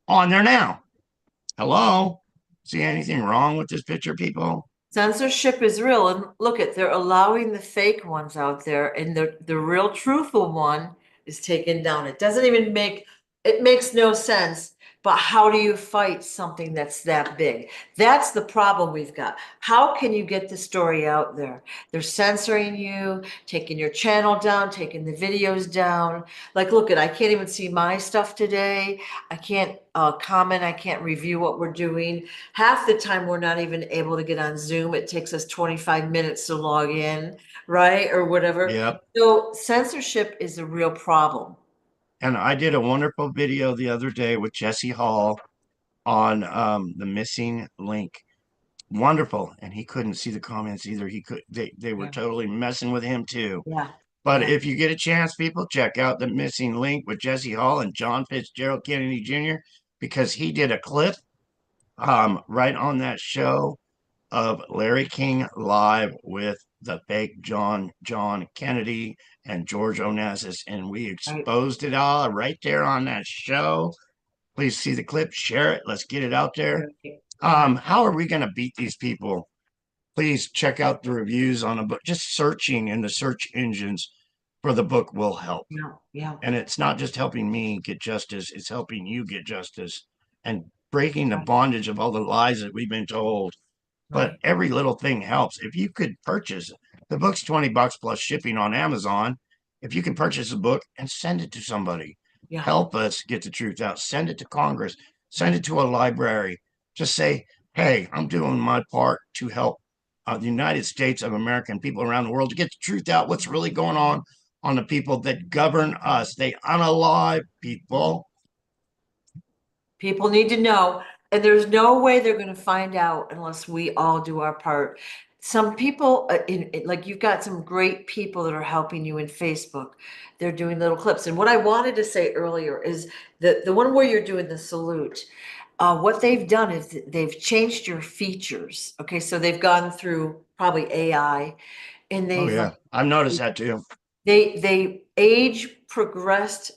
on there now. Hello? See anything wrong with this picture, people? censorship is real, and look at they're allowing the fake ones out there, and the real truthful one is taken down. It doesn't even make it makes no sense. But how do you fight something that's that big? That's the problem we've got. How can you get the story out there? They're censoring you, taking your channel down, taking the videos down. Like, look at I can't even see my stuff today. I can't comment. I can't review what we're doing. Half the time we're not even able to get on Zoom. It takes us 25 minutes to log in, right? Or whatever. Yep. So censorship is a real problem. And I did a wonderful video the other day with Jesse Hall on the missing link. Wonderful. And he couldn't see the comments either. They were Yeah. totally messing with him too. Yeah. But Yeah. if you get a chance, people, check out the missing link with Jesse Hall and John Fitzgerald Kennedy Jr. because he did a clip right on that show of Larry King live with the fake John Kennedy and George Onassis, and we Right. exposed it all right there on that show. Please see the clip, share it. Let's get it out there. Right. Yeah. How are we going to beat these people? Please check out the reviews on a book. Just searching in the search engines for the book will help. Yeah. Yeah. And it's not just helping me get justice, it's helping you get justice and breaking the Right. bondage of all the lies that we've been told. But Right. every little thing helps. If you could purchase the book's $20 plus shipping on Amazon, if you can purchase a book and send it to somebody, Yeah. help us get the truth out. Send it to Congress, send Right. it to a library. Just say, hey, I'm doing my part to help the United States of America and people around the world to get the truth out. What's really going on the people that govern us? They unalive people. People need to know, and there's no way they're going to find out unless we all do our part. Some people, like you've got some great people that are helping you in Facebook. They're doing little clips. And what I wanted to say earlier is the one where you're doing the salute. What they've done is they've changed your features. Okay, so they've gone through probably AI, and Oh they've yeah, I've noticed that too. they age progressed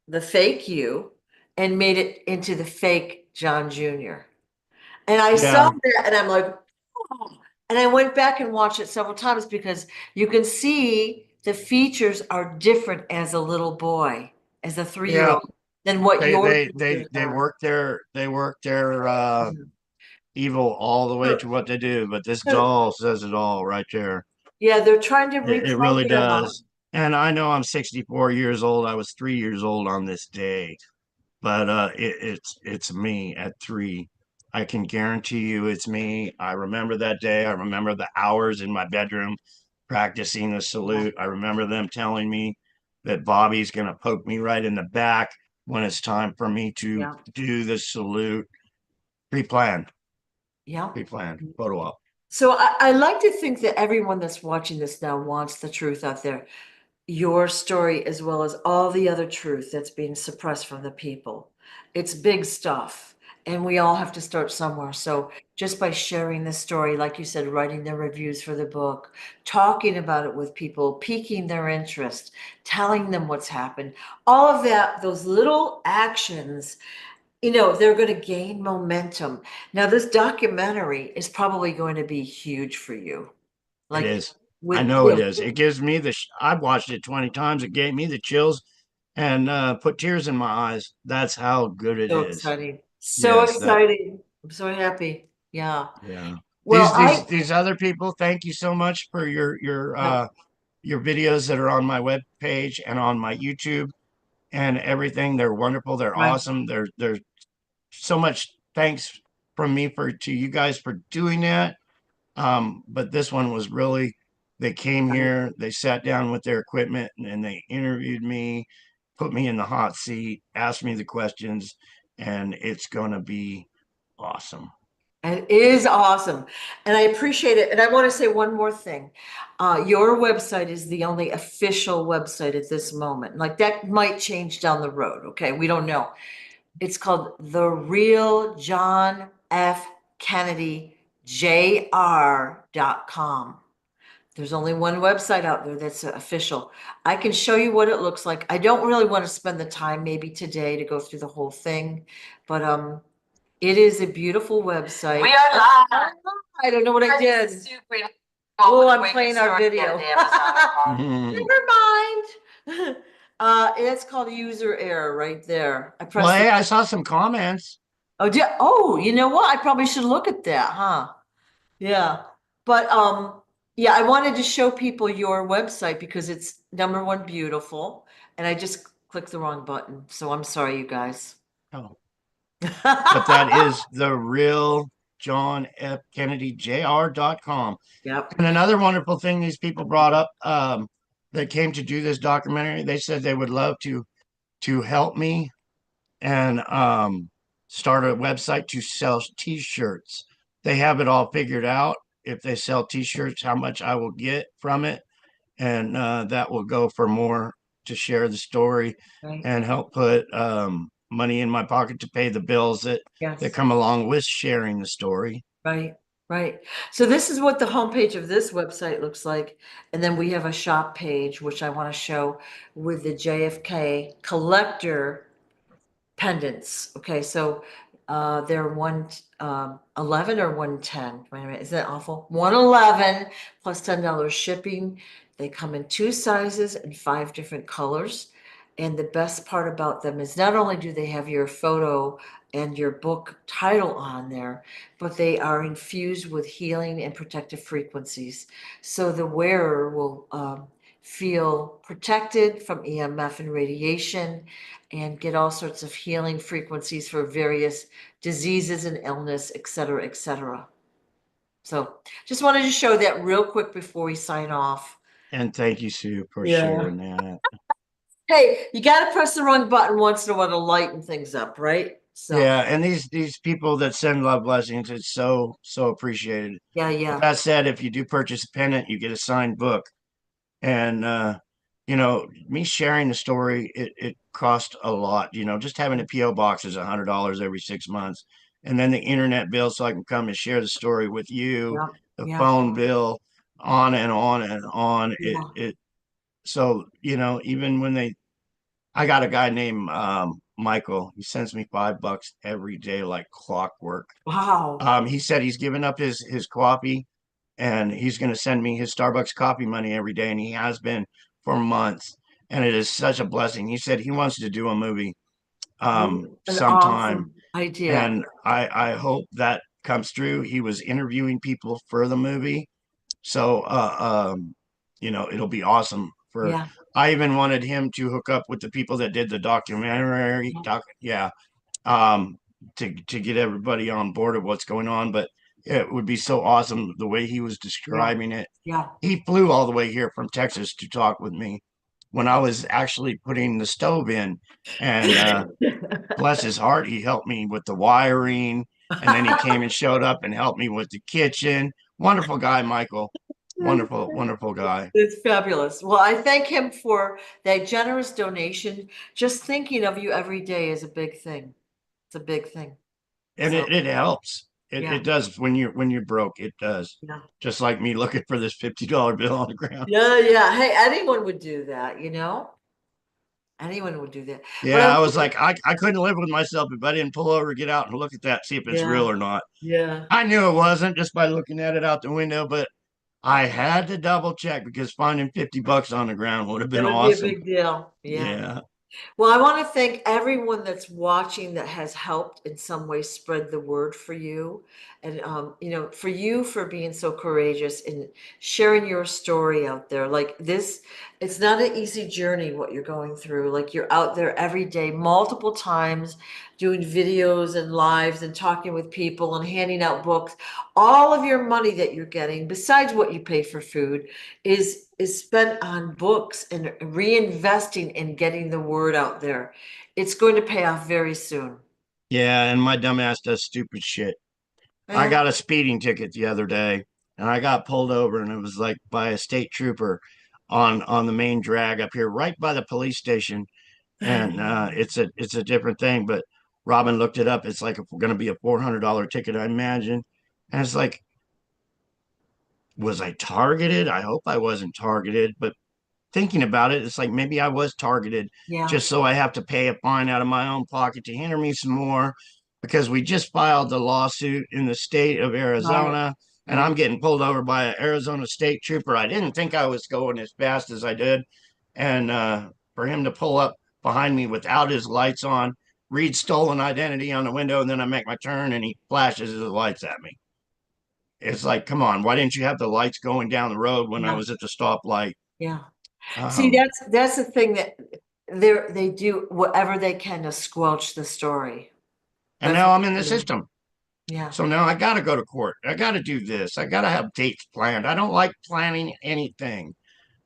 the fake you and made it into the fake John Jr. And I saw Yeah, that and I'm like, oh. And I went back and watched it several times because you can see the features are different as a little boy, as a 3 year yeah. old, than what They your they they features they are. work their evil all the way So, to what they do. But this so, doll says it all right there. yeah, they're trying to It really reprogram. does. And I know I'm 64 years old. I was 3 years old on this day, but it's me at 3. I can guarantee you it's me. I remember that day. I remember the hours in my bedroom practicing the Yeah, salute. I remember them telling me that Bobby's going to poke me right in the back when it's time for me to yeah, do the salute. Pre-planned, yeah. pre-planned photo op. So I like to think that everyone that's watching this now wants the truth out there. Your story as well as all the other truth that's being suppressed from the people. It's big stuff, and we all have to start somewhere. So just by sharing this story, like you said, writing the reviews for the book, talking about it with people, piquing their interest, telling them what's happened, all of that, those little actions, they're going to gain momentum. Now, this documentary is probably going to be huge for you. It Like is. I with, know it is. It gives me I've watched it 20 times. It gave me the chills and put tears in my eyes. That's how good it so is. exciting. So Yes, that exciting. I'm so happy. Yeah. Yeah. Well, These other people, thank you so much for yeah, your videos that are on my web page and on my YouTube and everything. They're wonderful. They're right. awesome. There's so much thanks from me for to you guys for doing that. But this one was really, they came Right. here, they sat down with their equipment and they interviewed me, put me in the hot seat, asked me the questions, and it's going to be awesome. And it is awesome. And I appreciate it. And I want to say one more thing. Your website is the only official website at this moment. Like that might change down the road. Okay. We don't know. It's called The Real John F. Kennedy JR.com. There's only one website out there that's official. I can show you what it looks like. I don't really want to spend the time maybe today to go through the whole thing, but it is a beautiful website. We are live. I don't know what I did. Oh, I'm playing our video. Mhm. Never mind. It's called user error right there. I Well, pressed the, hey, I saw some comments. oh, you know what? I probably should look at that, huh? Yeah. But yeah, I wanted to show people your website because it's number one beautiful, and I just clicked the wrong button. So I'm sorry, you guys. Oh, but that is the real John F. Kennedy JR.com. Yep. And another wonderful thing these people brought up that came to do this documentary, they said they would love to help me and start a website to sell t-shirts. They have it all figured out. If they sell t-shirts, how much I will get from it, and that will go for more to share the story Right. and help put money in my pocket to pay the bills that Yes. come along with sharing the story. Right. Right. So this is what the homepage of this website looks like. And then we have a shop page, which I want to show with the JFK collector pendants. Okay, so they're 111 or 110. Wait a minute, is that awful? 111 plus $10 shipping. They come in two sizes and five different colors. And the best part about them is not only do they have your photo and your book title on there, but they are infused with healing and protective frequencies. So the wearer will feel protected from EMF and radiation and get all sorts of healing frequencies for various diseases and illness, et cetera, et cetera. So just wanted to show that real quick before we sign off. And thank you, Sue, for Yeah. sharing that. Hey, you got to press the wrong button once in a while to lighten things up, right? So, Yeah, and these people that send love blessings, it's so appreciated. yeah, With yeah, that said, if you do purchase a pennant, you get a signed book. And me sharing the story, it cost a lot. Just having a PO box is $100 every 6 months, and then the internet bill, so I can come and share the story with you, yeah, the yeah, phone bill, on and on and on. It yeah. it so even when I got a guy named Michael. He sends me $5 every day like clockwork. Wow. He said he's given up his coffee and he's going to send me his Starbucks coffee money every day, and he has been for months. And it is such a blessing. He said he wants to do a movie An sometime, awesome idea. and I hope that comes through. He was interviewing people for the movie, so it'll be awesome. For Yeah. I even wanted him to hook up with the people that did the documentary. Yeah, um, to get everybody on board of what's going on. But it would be so awesome the way he was Yeah. describing it. Yeah. He flew all the way here from Texas to talk with me when I was actually putting the stove in, and bless his heart, he helped me with the wiring, and then he came and showed up and helped me with the kitchen. Wonderful guy, Michael. Wonderful, wonderful guy. It's fabulous. Well, I thank him for that generous donation. Just thinking of you every day is a big thing. It's a big thing. And So, it helps. It yeah, does when you're broke. It does. yeah, Just like me looking for this $50 bill on the ground. yeah, yeah. Hey, anyone would do that, you know? Anyone would do that. But Yeah, I was like, I couldn't live with myself if I didn't pull over, get out, and look at that, see if it's yeah, real or not. yeah. I knew it wasn't just by looking at it out the window, but I had to double check because finding $50 on the ground would have been That would be a awesome. big deal. Yeah. Yeah. Well, I want to thank everyone that's watching that has helped in some way spread the word for you. And, for you for being so courageous and sharing your story out there. Like this, it's not an easy journey what you're going through. Like you're out there every day, multiple times, doing videos and lives and talking with people and handing out books. All of your money that you're getting, besides what you pay for food, is spent on books and reinvesting in getting the word out there. It's going to pay off very soon. Yeah, and my dumbass does stupid shit. I Eh, got a speeding ticket the other day, and I got pulled over, and it was like by a state trooper on the main drag up here, right by the police station. And it's a different thing. But Robin looked it up. It's like going to be a $400 ticket, I imagine. And it's like, was I targeted? I hope I wasn't targeted, but thinking about it, it's like maybe I was targeted yeah, just so I have to pay a fine out of my own pocket to hinder me some more because we just filed the lawsuit in the state of right, Arizona and I'm right, getting pulled over by an Arizona state trooper. I didn't think I was going as fast as I did. And for him to pull up behind me without his lights on, read stolen identity on the window, and then I make my turn and he flashes his lights at me. It's like, come on, why didn't you have the lights going down the road when I yeah, was at the stoplight? yeah. See, Um, that's the thing that they do whatever they can to squelch the story. and That's now what I'm in the they do. system. Yeah, So now I got to go to court. I got to do this. I got to have dates planned. I don't like planning anything.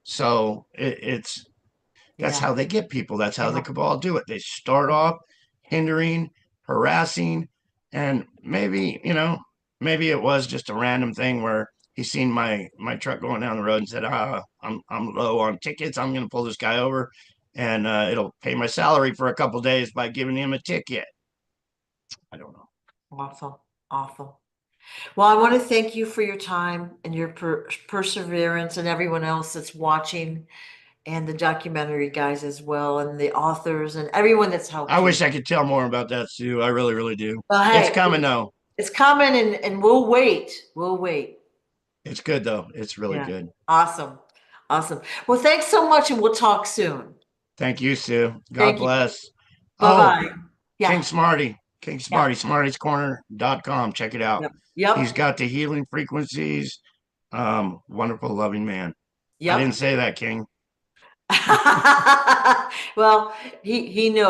So it's that's yeah, how they get people. That's how the yeah, cabal do it. They start off hindering, harassing, and maybe it was just a random thing where he seen my truck going down the road and said, I'm low on tickets. I'm going to pull this guy over, and it'll pay my salary for a couple days by giving him a ticket. I don't know. awful, awful. Well, I want to thank you for your time and your perseverance and everyone else that's watching and the documentary guys as well and the authors and everyone that's I helped you. wish I could tell more about that, Sue. I really, really do. Well, It's hey, coming though. it's coming and we'll wait. We'll wait. It's good though. It's really Yeah. good. Awesome. Awesome. Well, thanks so much and we'll talk soon. Thank you, Sue. God Thank you. bless. Oh, Bye-bye. King Yeah. Smarty. King Yeah. Smarty, smartiescorner.com. Check it out. Yep. Yep. He's got the healing frequencies. Wonderful, loving man. I didn't Yep. say that, King. Well, he knows.